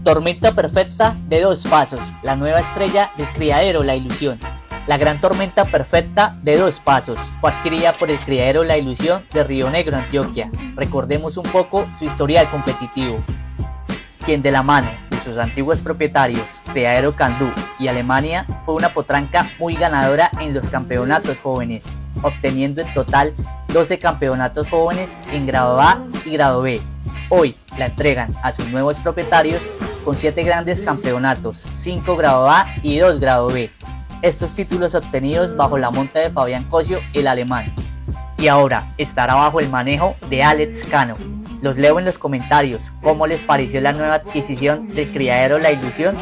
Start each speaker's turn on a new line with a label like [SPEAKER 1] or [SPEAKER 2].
[SPEAKER 1] Tormenta perfecta de 2 pasos, la nueva estrella del criadero La Ilusión. La gran tormenta perfecta de 2 pasos fue adquirida por el criadero La Ilusión de Río Negro, Antioquia. Recordemos un poco su historial competitivo, quien de la mano de sus antiguos propietarios, Criadero Candú y Alemania, fue una potranca muy ganadora en los campeonatos jóvenes, obteniendo en total 12 campeonatos jóvenes en grado A y grado B. Hoy la entregan a sus nuevos propietarios con 7 grandes campeonatos, 5 grado A y 2 grado B. Estos títulos obtenidos bajo la monta de Fabián Cosio, el alemán. Y ahora estará bajo el manejo de Alex Cano. Los leo en los comentarios. ¿Cómo les pareció la nueva adquisición del criadero La Ilusión?